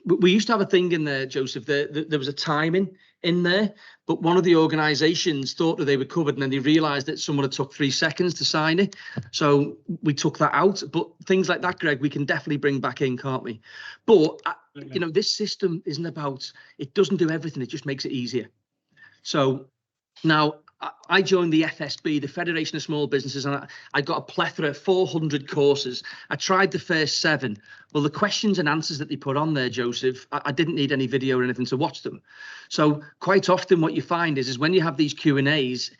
we used to have a thing in there, Joseph, there was a timing in there, but one of the organisations thought that they were covered, and then they realised that someone had took 3 seconds to sign it. So we took that out. But things like that, Greg, we can definitely bring back in, can't we? But, you know, this system isn't about, it doesn't do everything, it just makes it easier. So now, I joined the FSB, the Federation of Small Businesses, and I got a plethora of 400 courses. I tried the first 7. Well, the questions and answers that they put on there, Joseph, I didn't need any video or anything to watch them. So quite often what you find is when you have these Q&As,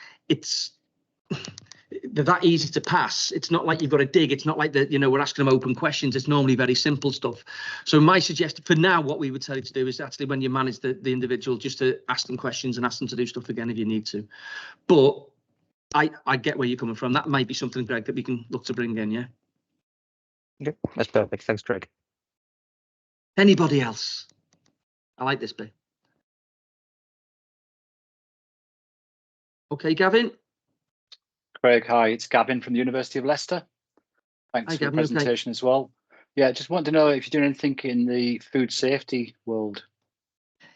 they're that easy to pass. It's not like you've got to dig. It's not like that, you know, we're asking them open questions. It's normally very simple stuff. So my suggestion for now, what we would tell you to do is actually, when you manage the individual, just to ask them questions and ask them to do stuff again if you need to. But I get where you're coming from. That might be something, Greg, that we can look to bring in. Yeah. Okay, that's perfect. Thanks, Greg. Anybody else? I like this bit. Okay, Gavin. Craig, hi, it's Gavin from the University of Leicester. Thanks for the presentation as well. Yeah, just want to know if you're doing anything in the food safety world.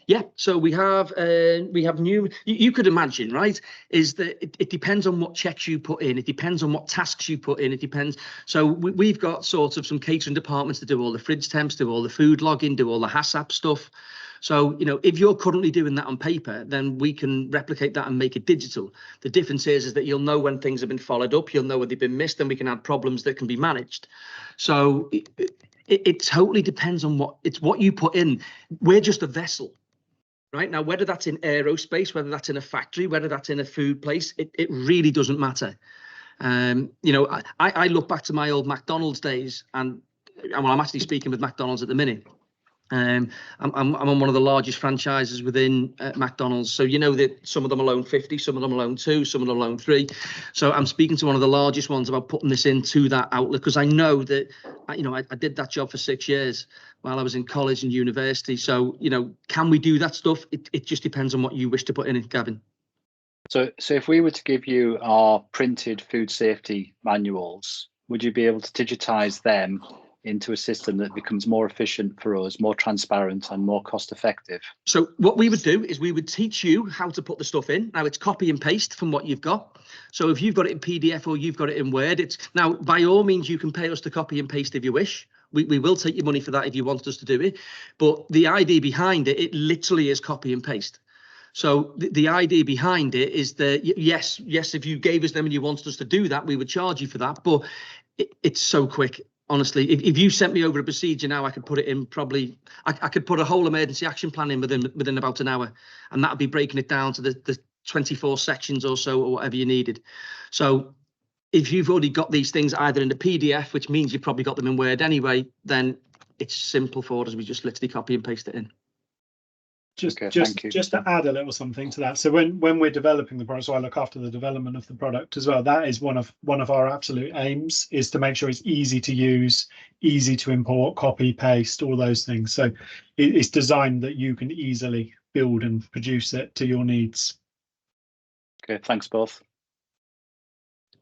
Yeah, so we have new, you could imagine, right, is that it depends on what checks you put in. It depends on what tasks you put in. It depends. So we've got sort of some catering departments to do all the fridge temps, do all the food logging, do all the HACCP stuff. So, you know, if you're currently doing that on paper, then we can replicate that and make it digital. The difference is that you'll know when things have been followed up, you'll know when they've been missed, and we can add problems that can be managed. So it totally depends on what you put in. We're just a vessel. Right now, whether that's in aerospace, whether that's in a factory, whether that's in a food place, it really doesn't matter. You know, I look back to my old McDonald's days, and well, I'm actually speaking with McDonald's at the minute. I'm on one of the largest franchises within McDonald's. So, you know, that some of them will own 50, some of them will own 2, some of them will own 3. So I'm speaking to one of the largest ones about putting this into that outlet, because I know that, you know, I did that job for 6 years while I was in college and university. So, you know, can we do that stuff? It just depends on what you wish to put in it, Gavin. So if we were to give you our printed food safety manuals, would you be able to digitize them into a system that becomes more efficient for us, more transparent and more cost effective? So what we would do is we would teach you how to put the stuff in. Now, it's copy and paste from what you've got. So if you've got it in PDF or you've got it in Word, it's now, by all means, you can pay us to copy and paste if you wish. We will take your money for that if you want us to do it. But the idea behind it, it literally is copy and paste. So the idea behind it is that, yes, if you gave us them and you wanted us to do that, we would charge you for that. But it's so quick. Honestly, if you sent me over a procedure now, I could put it in probably, I could put a whole emergency action plan in within about an hour, and that would be breaking it down to the 24 sections or so, or whatever you needed. So if you've already got these things either in the PDF, which means you've probably got them in Word anyway, then it's simple for us. We just literally copy and paste it in. Just to add a little something to that. So when we're developing the product, so I look after the development of the product as well. That is one of our absolute aims, is to make sure it's easy to use, easy to import, copy, paste, all those things. So it's designed that you can easily build and produce it to your needs. Okay, thanks both.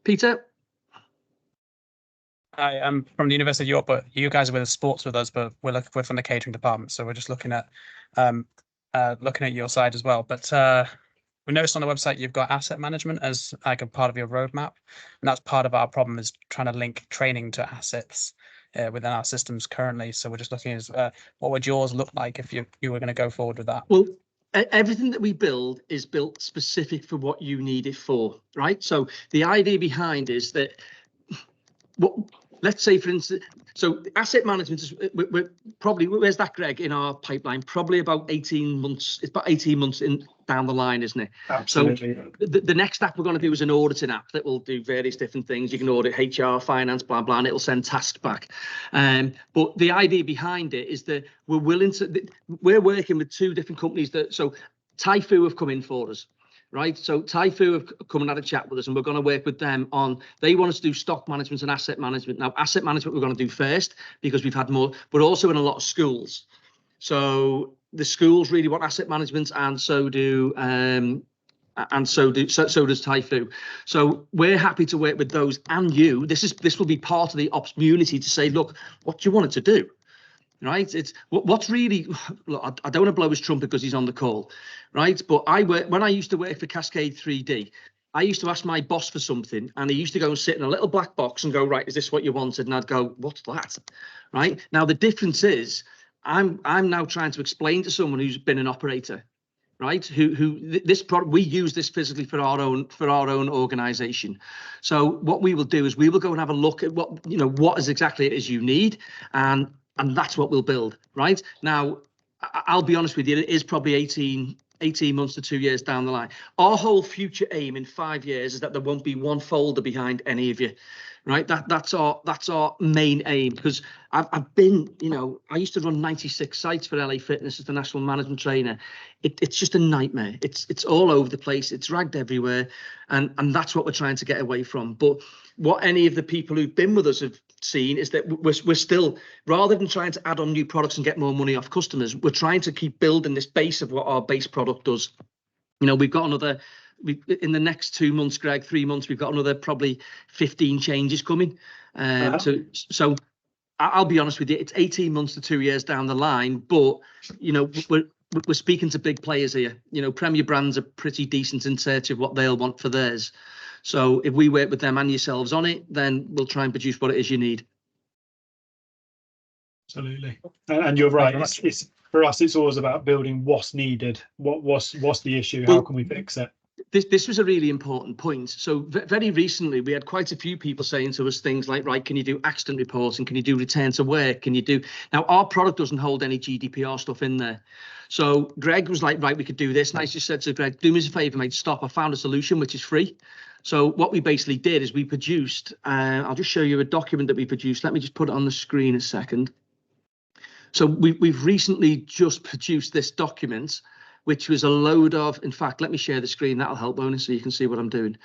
Peter? Hi, I'm from the University of York, but you guys are with sports with us, but we're from the catering department, so we're just looking at your side as well. But we noticed on the website you've got asset management as like a part of your roadmap, and that's part of our problem, is trying to link training to assets within our systems currently. So we're just looking at what would yours look like if you were going to go forward with that? Well, everything that we build is built specific for what you need it for, right? So the idea behind is that let's say, for instance, so asset management is, we're probably, where's that, Greg, in our pipeline? Probably about 18 months. It's about 18 months down the line, isn't it? Absolutely. So the next app we're going to do is an auditing app that will do various different things. You can audit HR, finance, blah, blah, and it'll send tasks back. But the idea behind it is that we're working with 2 different companies so Typhoo have come in for us. Right, so Typhoo have come and had a chat with us, and we're going to work with them on. They want us to do stock management and asset management. Now, asset management we're going to do first because we've had more, but also in a lot of schools. So the schools really want asset management, and so does Typhoo. So we're happy to work with those and you. This will be part of the ops community to say, look, what do you want it to do? Right, it's what's really, look, I don't want to blow his trumpet because he's on the call, right? But when I used to work for Cascade 3D, I used to ask my boss for something, and he used to go and sit in a little black box and go, right, is this what you wanted? And I'd go, what's that? Right, now the difference is I'm now trying to explain to someone who's been an operator, right, who this product, we use this physically for our own organization. So what we will do is we will go and have a look at what is exactly it is you need, and that's what we'll build. Right now, I'll be honest with you, it is probably 18 months to 2 years down the line. Our whole future aim in 5 years is that there won't be one folder behind any of you. Right, that's our main aim, because I've been, I used to run 96 sites for LA Fitness as the national management trainer. It's just a nightmare. It's all over the place. It's ragged everywhere, and that's what we're trying to get away from. But what any of the people who've been with us have seen is that we're still, rather than trying to add on new products and get more money off customers, we're trying to keep building this base of what our base product does. We've got another. In the next 2 months, Greg, 3 months, we've got another probably 15 changes coming. So I'll be honest with you, it's 18 months to 2 years down the line, but we're speaking to big players here. Premier brands are pretty decent in search of what they'll want for theirs. So if we work with them and yourselves on it, then we'll try and produce what it is you need. Absolutely, and you're right. It's for us, it's always about building what's needed. What's the issue? How can we fix it? this was a really important point. So very recently, we had quite a few people saying to us things like, right, can you do accident reporting? Can you do return to work? Can you do... Now, our product doesn't hold any GDPR stuff in there. So Greg was like, right, we could do this. And I just said to Greg, do me a favor, mate, stop. I found a solution which is free. So what we basically did is we produced, I'll just show you a document that we produced. Let me just put it on the screen a second. So we've recently just produced this document, which was a load of, in fact, let me share the screen. That'll help, Bonus, so you can see what I'm doing.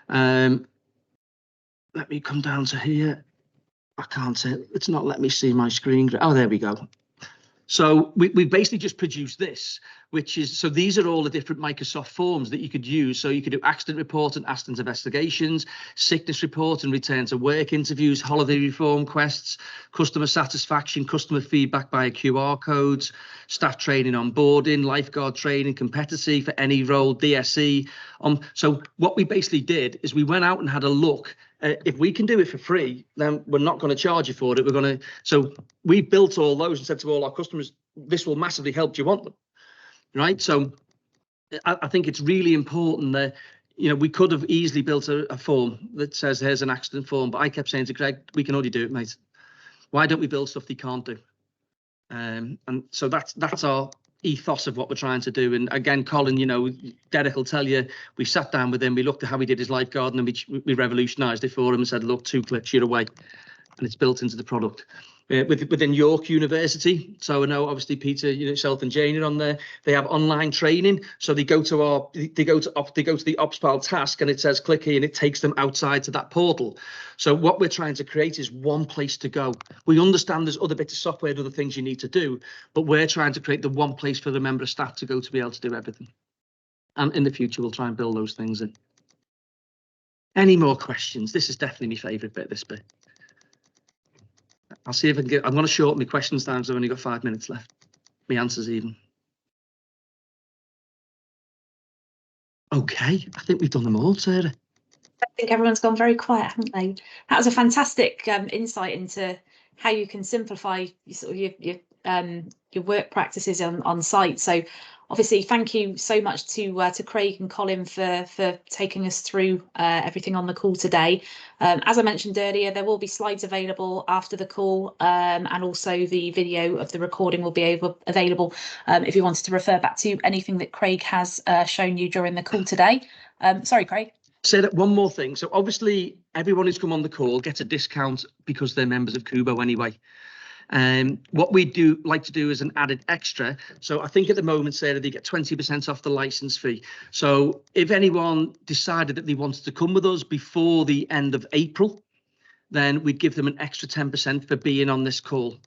Let me come down to here. I can't say, it's not letting me see my screen. Oh, there we go. So we basically just produced this, which is, so these are all the different Microsoft forms that you could use. So you could do accident report and accident investigations, sickness report and return to work interviews, holiday reform quests, customer satisfaction, customer feedback via QR codes, staff training, onboarding, lifeguard training, competency for any role, DSE. So what we basically did is we went out and had a look. If we can do it for free, then we're not going to charge you for it. We're going to, so we built all those and said to all our customers, this will massively help. Do you want them? Right. So I think it's really important that, you know, we could have easily built a form that says here's an accident form, but I kept saying to Greg, we can already do it, mate. Why don't we build stuff they can't do? And so that's our ethos of what we're trying to do. And again, Colin, you know, Derek will tell you, we sat down with him, we looked at how he did his lifeguard, and then we revolutionized it for him and said, look, 2 clicks, you're away. And it's built into the product. Within York University, so I know obviously Peter, you know, yourself and Jane are on there. They have online training, so they go to the Opspal task, and it says click here, and it takes them outside to that portal. So what we're trying to create is one place to go. We understand there's other bits of software and other things you need to do, but we're trying to create the one place for the member of staff to go to be able to do everything. And in the future, we'll try and build those things in. Any more questions? This is definitely my favourite bit. This bit. I'll see if I can get, I'm going to shorten my questions down because I've only got 5 minutes left. My answers even. Okay, I think we've done them all, Sarah. I think everyone's gone very quiet, haven't they? That was a fantastic insight into how you can simplify your work practices on site. So obviously, thank you so much to Craig and Colin for taking us through everything on the call today. As I mentioned earlier, there will be slides available after the call, and also the video of the recording will be available if you wanted to refer back to anything that Craig has shown you during the call today. Sorry, Craig. Say that one more thing. So obviously, everyone who's come on the call gets a discount because they're members of Kubo anyway. What we do like to do is an added extra. So I think at the moment, Sarah, they get 20% off the license fee. So if anyone decided that they wanted to come with us before the end of April, then we'd give them an extra 10% for being on this call.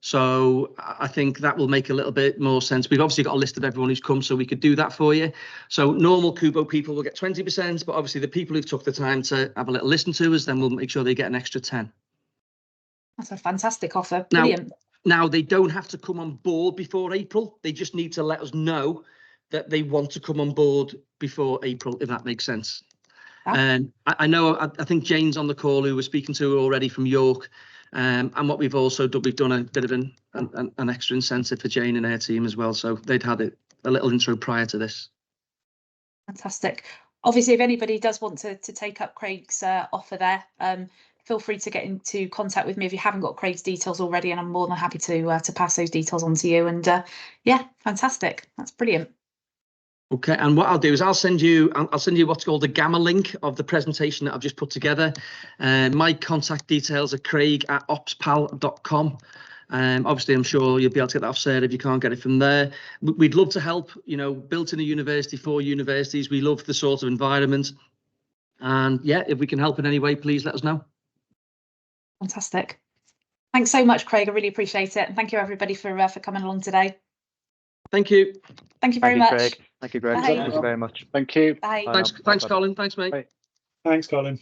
So I think that will make a little bit more sense. We've obviously got a list of everyone who's come, so we could do that for you. So normal Kubo people will get 20%, but obviously the people who've took the time to have a little listen to us, then we'll make sure they get an extra 10. That's a fantastic offer. Brilliant. Now they don't have to come on board before April. They just need to let us know that they want to come on board before April, if that makes sense. And I know, I think Jane's on the call who we're speaking to already from York. And what we've also done, we've done a bit of an extra incentive for Jane and her team as well. So they'd had a little intro prior to this. Fantastic. Obviously, if anybody does want to take up Craig's offer there, feel free to get into contact with me if you haven't got Craig's details already, and I'm more than happy to pass those details on to you. And yeah, fantastic. That's brilliant. Okay, and what I'll do is I'll send you what's called a gamma link of the presentation that I've just put together. My contact details are craig@opspal.com. Obviously, I'm sure you'll be able to get that off Sarah if you can't get it from there. We'd love to help, you know, built in a university for universities. We love the sort of environment. And yeah, if we can help in any way, please let us know. Fantastic. Thanks so much, Craig. I really appreciate it. And thank you, everybody, for coming along today. Thank you. Thank you very much. Craig. Thank you, Greg. Bye. Thank you very much. Thank you. Bye. Thanks, Colin. Thanks, mate. Thanks, Colin.